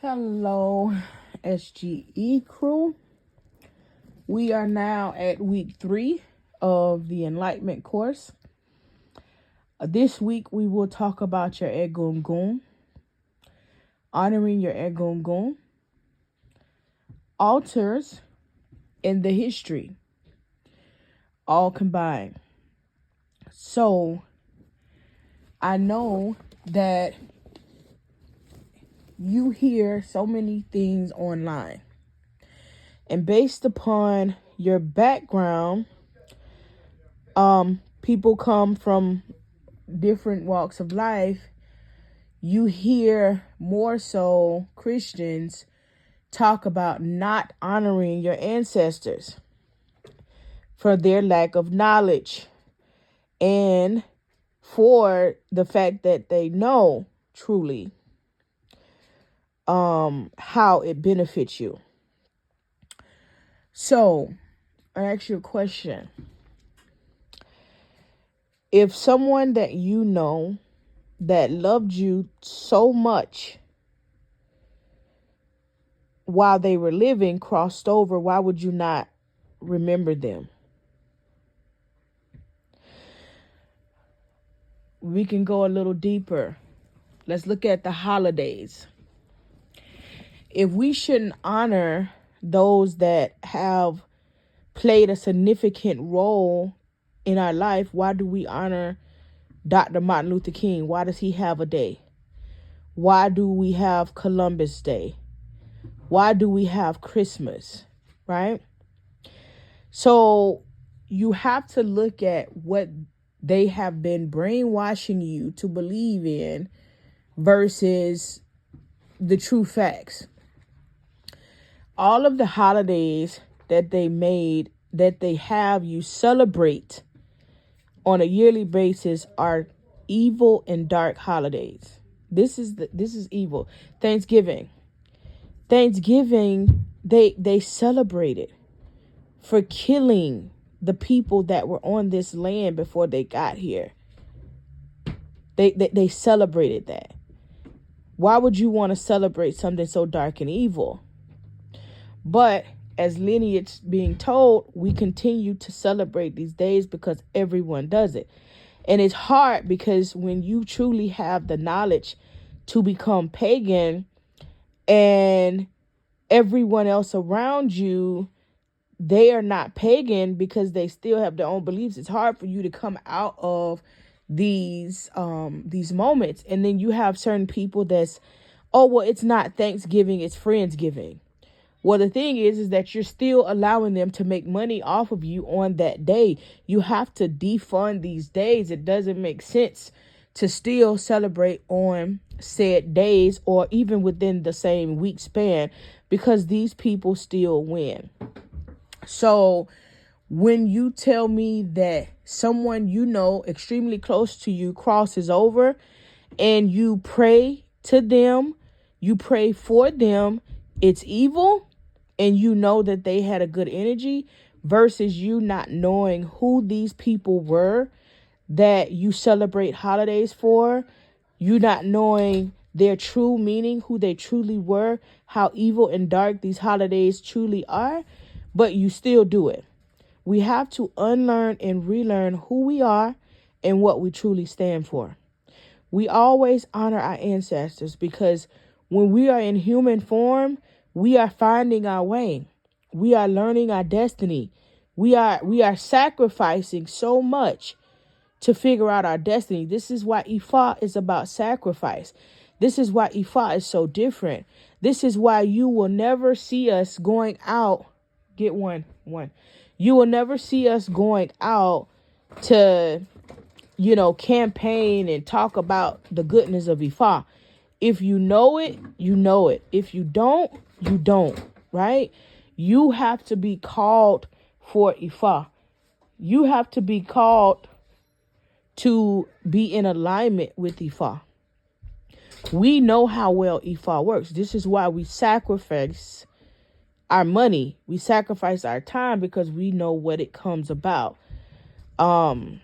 Hello, SGE crew. We are now at week 3 of the Enlightenment course. This week we will talk about your Egungun, honoring your Egungun, altars, and the history, all combined. So, I know that you hear so many things online. And based upon your background, people come from different walks of life. You hear more so Christians talk about not honoring your ancestors for their lack of knowledge and for the fact that they know truly how it benefits you. So, I ask you a question. If someone that you know that loved you so much while they were living crossed over, why would you not remember them? We can go a little deeper. Let's look at the holidays. If we shouldn't honor those that have played a significant role in our life, why do we honor Dr. Martin Luther King? Why does he have a day? Why do we have Columbus Day? Why do we have Christmas? Right? So you have to look at what they have been brainwashing you to believe in versus the true facts. All of the holidays that they made, that they have you celebrate on a yearly basis, are evil and dark holidays. This is evil. Thanksgiving, they celebrated for killing the people that were on this land before they got here. They celebrated that. Why would you want to celebrate something so dark and evil? But as lineage being told, we continue to celebrate these days because everyone does it. And it's hard because when you truly have the knowledge to become pagan and everyone else around you, they are not pagan because they still have their own beliefs. It's hard for you to come out of these moments. And then you have certain people that's, oh, well, it's not Thanksgiving, it's Friendsgiving. Well, the thing is that you're still allowing them to make money off of you on that day. You have to defund these days. It doesn't make sense to still celebrate on said days or even within the same week span because these people still win. So when you tell me that someone you know extremely close to you crosses over and you pray to them, you pray for them, it's evil, and you know that they had a good energy versus you not knowing who these people were that you celebrate holidays for, you not knowing their true meaning, who they truly were, how evil and dark these holidays truly are, but you still do it. We have to unlearn and relearn who we are and what we truly stand for. We always honor our ancestors because when we are in human form, we are finding our way. We are learning our destiny. We are sacrificing so much to figure out our destiny. This is why Ifa is about sacrifice. This is why Ifa is so different. This is why you will never see us going out. Get one. You will never see us going out to, campaign and talk about the goodness of Ifa. If you know it, you know it. If you don't, you don't, right? You have to be called for Ifa. You have to be called to be in alignment with Ifa. We know how well Ifa works. This is why we sacrifice our money. We sacrifice our time because we know what it comes about. The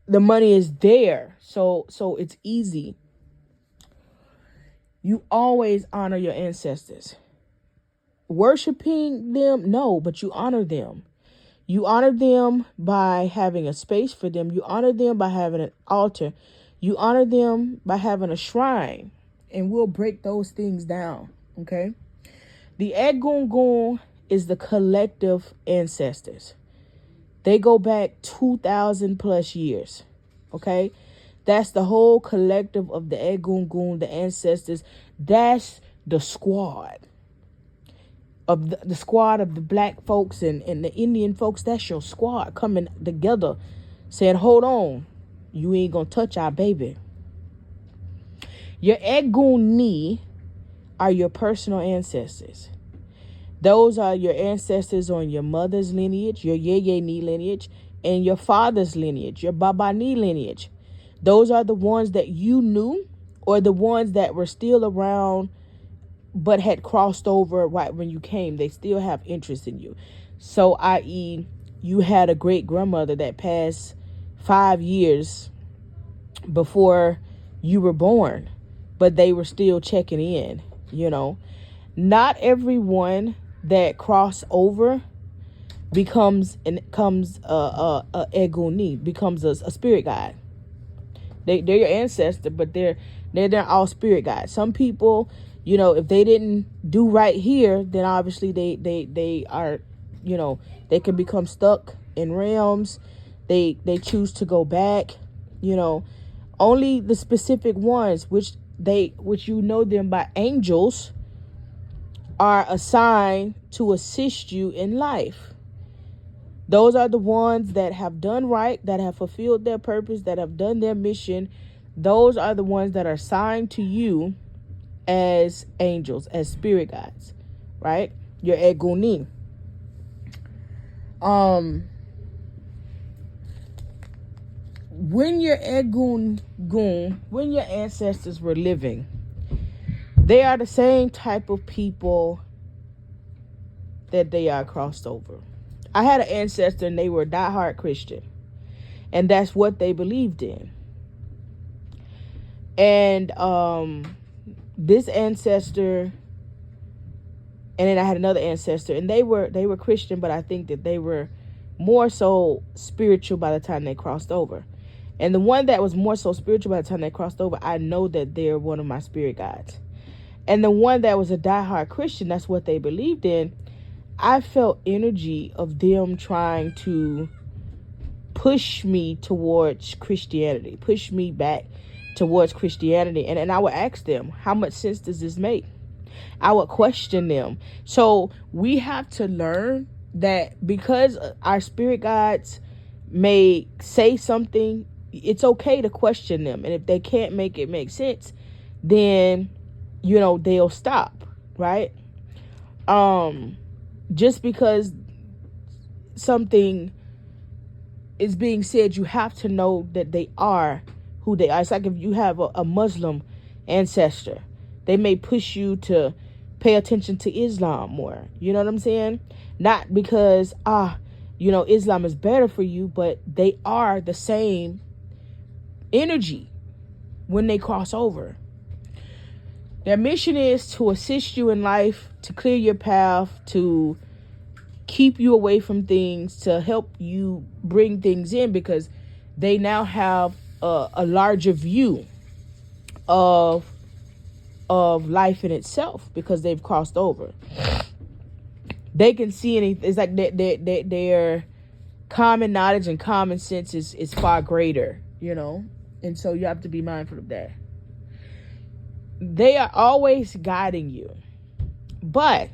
money is there, so it's easy. You always honor your ancestors. Worshiping them, no, but you honor them. You honor them by having a space for them. You honor them by having an altar. You honor them by having a shrine. And we'll break those things down, okay? The Egungun is the collective ancestors. They go back 2,000 plus years, okay? That's the whole collective of the Egungun, the ancestors. That's the squad. Of the squad of the black folks and the Indian folks. That's your squad coming together saying, hold on, you ain't gonna touch our baby. Your Eguni are your personal ancestors. Those are your ancestors on your mother's lineage, your Yeye Ni lineage, and your father's lineage, your Baba Ni lineage. Those are the ones that you knew, or the ones that were still around but had crossed over right when you came. They still have interest in you. So, i.e., you had a great grandmother that passed 5 years before you were born, but they were still checking in, Not everyone that cross over becomes a Eguni, becomes a spirit guide. They're your ancestor, but they're all spirit guides. Some people, if they didn't do right here, then obviously they are, they can become stuck in realms. They choose to go back. Only the specific ones, which them by angels, are assigned to assist you in life. Those are the ones that have done right, that have fulfilled their purpose, that have done their mission. Those are the ones that are assigned to you as angels, as spirit guides, right? Your Eguni. When your Egungun, when your ancestors were living, they are the same type of people that they are crossed over. I had an ancestor and they were a diehard Christian. And that's what they believed in. And this ancestor, and then I had another ancestor, and they were Christian, but I think that they were more so spiritual by the time they crossed over. And the one that was more so spiritual by the time they crossed over, I know that they're one of my spirit guides. And the one that was a diehard Christian, that's what they believed in. I felt energy of them trying to push me towards Christianity, push me back towards Christianity. And I would ask them, how much sense does this make? I would question them. So we have to learn that because our spirit guides may say something, it's okay to question them. And if they can't make it make sense, then, they'll stop, right? Just because something is being said, you have to know that they are who they are. It's like if you have a Muslim ancestor, they may push you to pay attention to Islam more. You know what I'm saying? Not because, Islam is better for you, but they are the same energy when they cross over. Their mission is to assist you in life, to clear your path, to keep you away from things, to help you bring things in, because they now have a larger view of life in itself because they've crossed over. They can see anything. It's like their common knowledge and common sense is far greater, and so you have to be mindful of that. They are always guiding you. But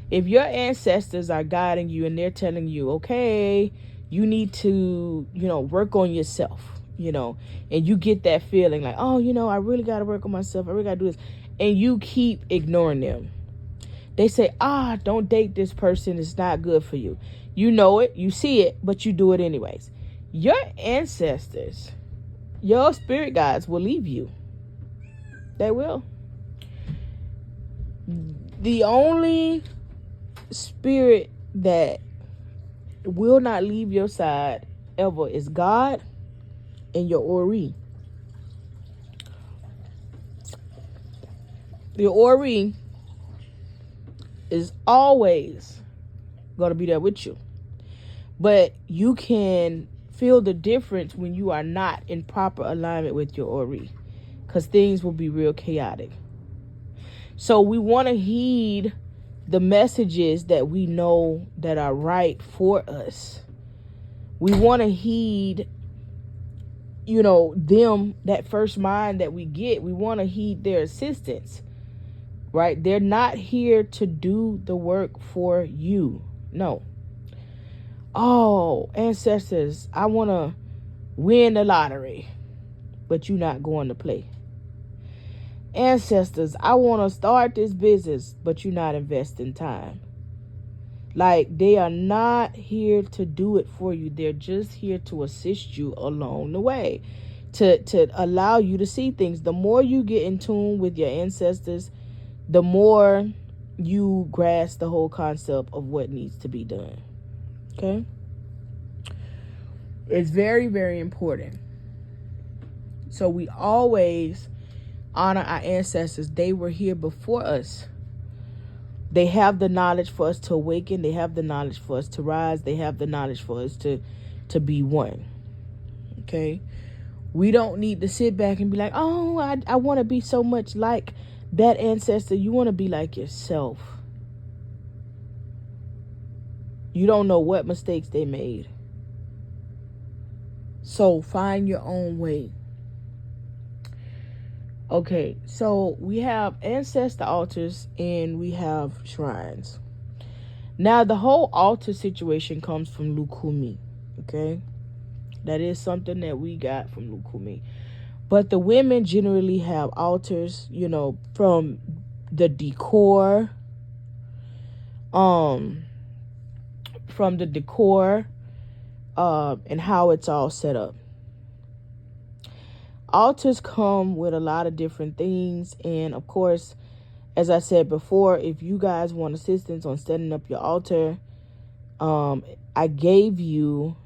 if your ancestors are guiding you and they're telling you, okay, you need to, work on yourself, and you get that feeling like, oh, I really got to work on myself. I really got to do this. And you keep ignoring them. They say, don't date this person. It's not good for you. You know it, you see it, but you do it anyways. Your ancestors, your spirit guides will leave you. They will. The only spirit that will not leave your side ever is God and your Ori. The Ori is always going to be there with you. But you can feel the difference when you are not in proper alignment with your Ori, because things will be real chaotic. So we want to heed the messages that we know that are right for us. We want to heed, them, that first mind that we get. We want to heed their assistance, right? They're not here to do the work for you. No. Oh, ancestors, I want to win the lottery, but you're not going to play. Ancestors, I want to start this business, but you're not investing time. Like, they are not here to do it for you. They're just here to assist you along the way, to allow you to see things. The more you get in tune with your ancestors, the more you grasp the whole concept of what needs to be done. Okay? It's very, very important. So we always honor our ancestors. They were here before us. They have the knowledge for us to awaken. They have the knowledge for us to rise. They have the knowledge for us to be one. Okay? We don't need to sit back and be like, oh, I want to be so much like that ancestor. You want to be like yourself. You don't know what mistakes they made. So find your own way. Okay, so we have ancestor altars and we have shrines. Now, the whole altar situation comes from Lukumi, okay? That is something that we got from Lukumi. But the women generally have altars, from the decor, and how it's all set up. Altars come with a lot of different things, and of course, as I said before, if you guys want assistance on setting up your altar, I gave you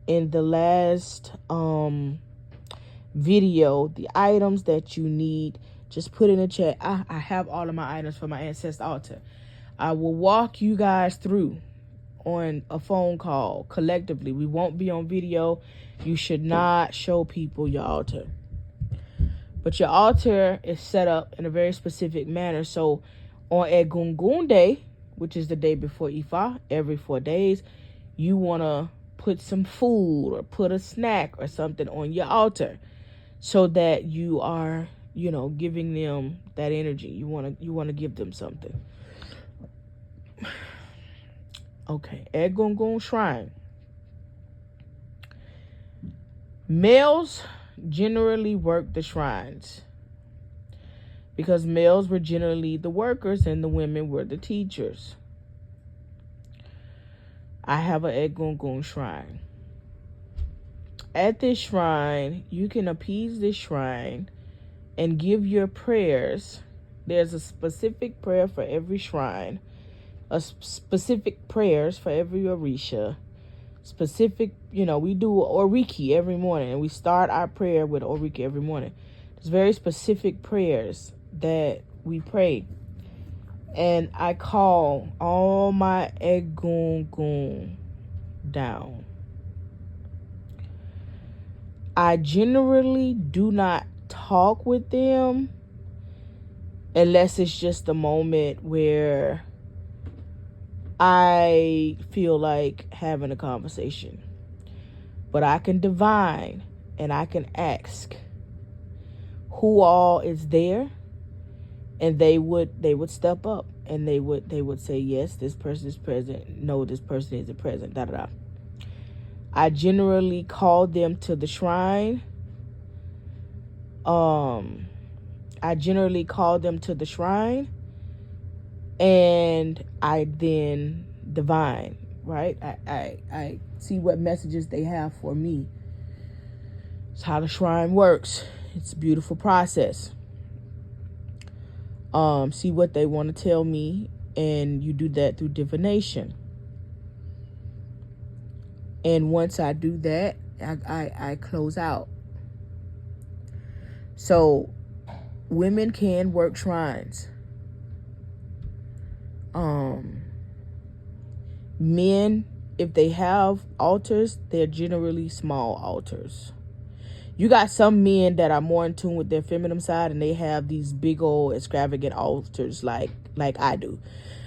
in the last video the items that you need. Just put in the chat. I have all of my items for my ancestor altar. I will walk you guys through on a phone call collectively. We won't be on video. You should not show people your altar. But your altar is set up in a very specific manner. So on Egungun Day, which is the day before Ifa, every 4 days, you want to put some food or put a snack or something on your altar so that you are, giving them that energy. You want to give them something. Okay, Egungun Shrine. Males generally work the shrines because males were generally the workers and the women were the teachers. I have an Egungun shrine. At this shrine, you can appease this shrine and give your prayers. There's a specific prayer for every shrine, a specific prayers for every Orisha. Specific, we do Oriki every morning, and we start our prayer with Oriki every morning. There's very specific prayers that we pray. And I call all my Egungun down. I generally do not talk with them unless it's just a moment where I feel like having a conversation. But I can divine and I can ask who all is there, and they would step up and they would say, yes, this person is present. No, this person isn't present. Da da da. I generally call them to the shrine. And I then divine, right? I see what messages they have for me. It's how the shrine works. It's a beautiful process. See what they want to tell me, and you do that through divination. And once I do that, I close out. So women can work shrines. Men, if they have altars, they're generally small altars. You got some men that are more in tune with their feminine side, and they have these big old extravagant altars like I do.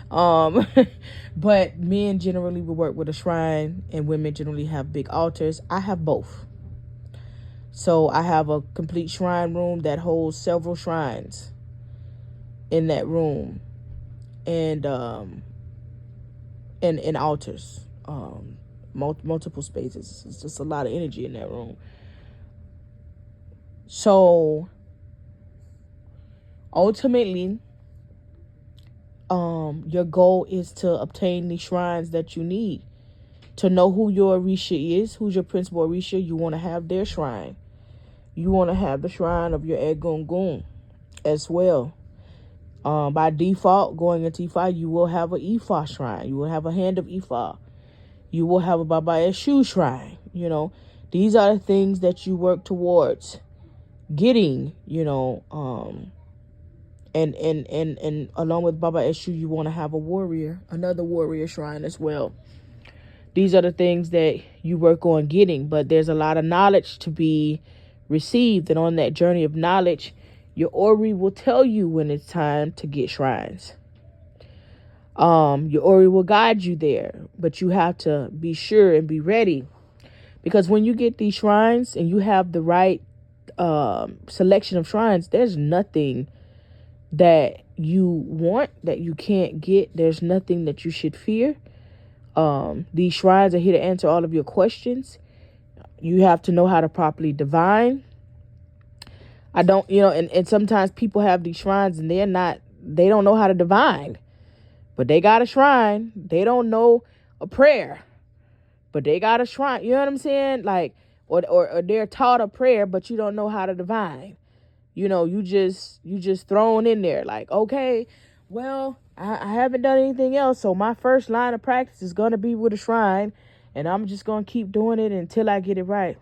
But men generally will work with a shrine, and women generally have big altars. I have both. So I have a complete shrine room that holds several shrines in that room, and altars, multiple spaces. It's just a lot of energy in that room. So ultimately, your goal is to obtain the shrines that you need. To know who your Orisha is, who's your principal Orisha, you want to have their shrine. You want to have the shrine of your Egungun as well. By default, going into Ifa, you will have an Ifa shrine. You will have a hand of Ifa. You will have a Baba Eshu shrine. These are the things that you work towards getting, and along with Baba Eshu, you want to have another warrior shrine as well. These are the things that you work on getting, but there's a lot of knowledge to be received, and on that journey of knowledge, your Ori will tell you when it's time to get shrines. Your Ori will guide you there, but you have to be sure and be ready, because when you get these shrines and you have the right selection of shrines, there's nothing that you want that you can't get. There's nothing that you should fear. These shrines are here to answer all of your questions. You have to know how to properly divine. I don't, and sometimes people have these shrines and they don't know how to divine, but they got a shrine. They don't know a prayer, but they got a shrine. You know what I'm saying? Like, or they're taught a prayer, but you don't know how to divine. You just thrown in there like, okay, well, I haven't done anything else, so my first line of practice is going to be with a shrine, and I'm just going to keep doing it until I get it right.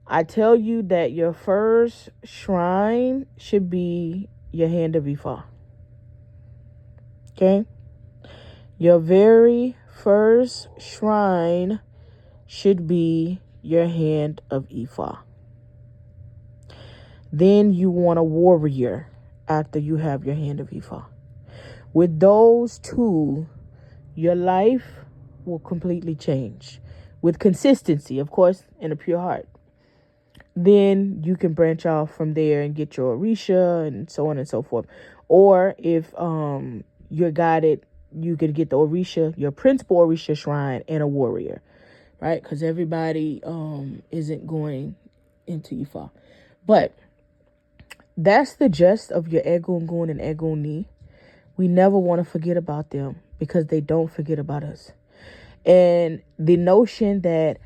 I tell you that your first shrine should be your hand of Ifa. Okay? Your very first shrine should be your hand of Ifa. Then you want a warrior after you have your hand of Ifa. With those two, your life will completely change. With consistency, of course, and a pure heart. Then you can branch off from there and get your Orisha and so on and so forth. Or if you're guided, you can get the Orisha, your principal Orisha shrine, and a warrior, right? Because everybody isn't going into Ifa. But that's the gist of your Egungun and Eguni. We never want to forget about them because they don't forget about us. And the notion that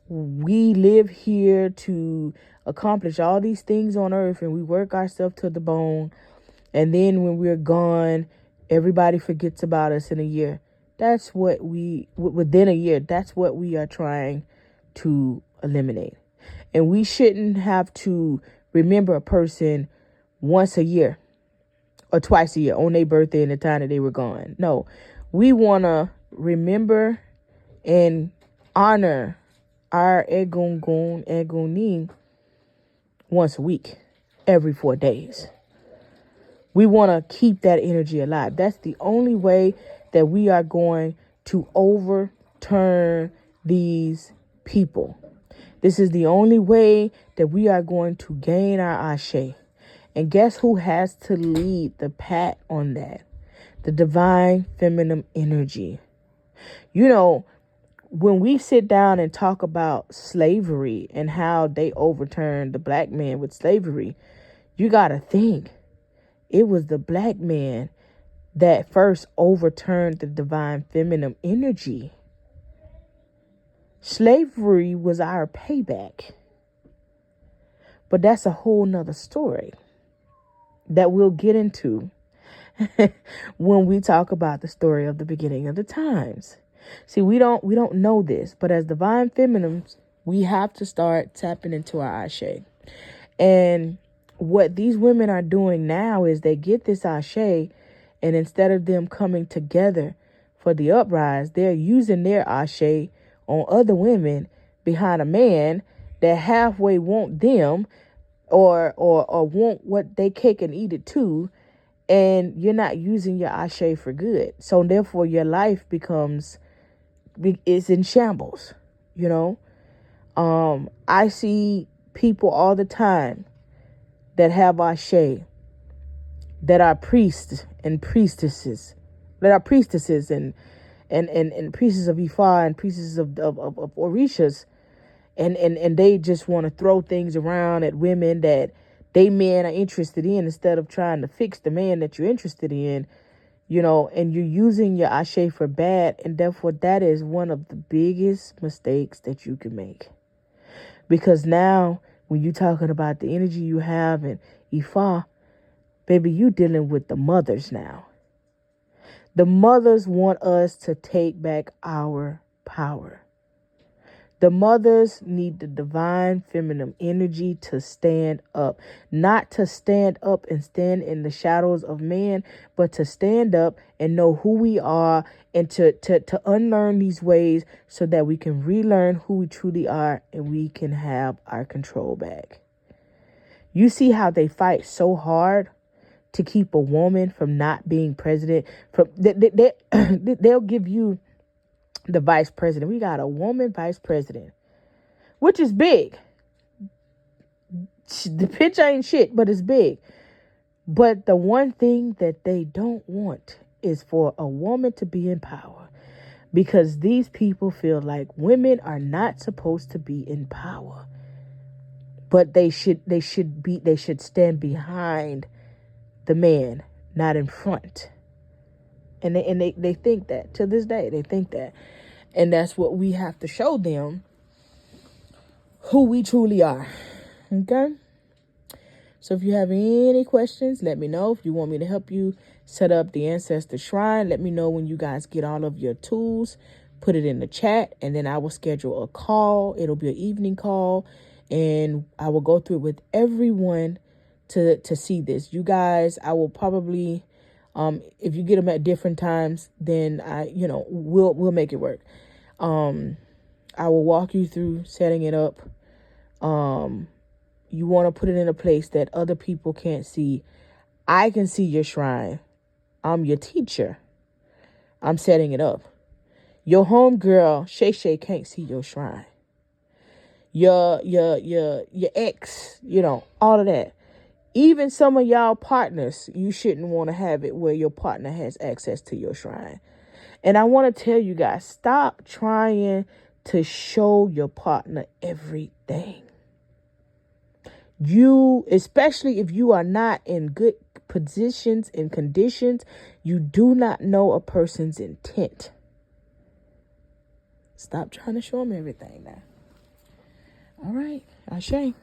we live here to accomplish all these things on earth and we work ourselves to the bone, and then when we're gone, everybody forgets about us in a year. That's what within a year, that's what we are trying to eliminate. And we shouldn't have to remember a person once a year or twice a year on their birthday and the time that they were gone. No, we want to remember and honor our Egungun, Eguni once a week, every 4 days. We want to keep that energy alive. That's the only way that we are going to overturn these people. This is the only way that we are going to gain our ashe. And guess who has to lead the pack on that? The divine feminine energy. When we sit down and talk about slavery and how they overturned the black man with slavery, you got to think it was the black man that first overturned the divine feminine energy. Slavery was our payback. But that's a whole nother story that we'll get into when we talk about the story of the beginning of the times. See, we don't know this, but as divine feminines, we have to start tapping into our ashe. And what these women are doing now is they get this ashe And instead of them coming together for the uprise, they're using their ashe on other women behind a man that halfway want them or want what they cake and eat it too. And you're not using your ashe for good. So therefore your life is in shambles, you know. I see people all the time that have ashe, that are priests and priestesses, and priestesses of Ifa and priestesses of Orishas, and they just want to throw things around at women that they men are interested in instead of trying to fix the man that you're interested in, you know, and you're using your ashe for bad, and therefore that is one of the biggest mistakes that you can make. Because now when you're talking about the energy you have in Ifa, baby, you dealing with the mothers now. The mothers want us to take back our power. The mothers need the divine feminine energy to stand up. Not to stand up and stand in the shadows of man, but to stand up and know who we are and to unlearn these ways so that we can relearn who we truly are and we can have our control back. You see how they fight so hard to keep a woman from not being president. They'll give you the vice president. We got a woman vice president, which is big. The pitch ain't shit, but it's big. But the one thing that they don't want is for a woman to be in power, because these people feel like women are not supposed to be in power, but they should stand behind the man, not in front. And they think that to this day. They think that. And that's what we have to show them, who we truly are. Okay? So if you have any questions, let me know. If you want me to help you set up the ancestor shrine, let me know when you guys get all of your tools. Put it in the chat, and then I will schedule a call. It'll be an evening call, and I will go through it with everyone to see this. You guys, I will probably... if you get them at different times, then we'll make it work. I will walk you through setting it up. You want to put it in a place that other people can't see. I can see your shrine. I'm your teacher. I'm setting it up. Your homegirl, Shay can't see your shrine. Your ex, all of that. Even some of y'all partners, you shouldn't want to have it where your partner has access to your shrine. And I want to tell you guys, stop trying to show your partner everything. You, especially if you are not in good positions and conditions, you do not know a person's intent. Stop trying to show them everything now. All right, Ashe.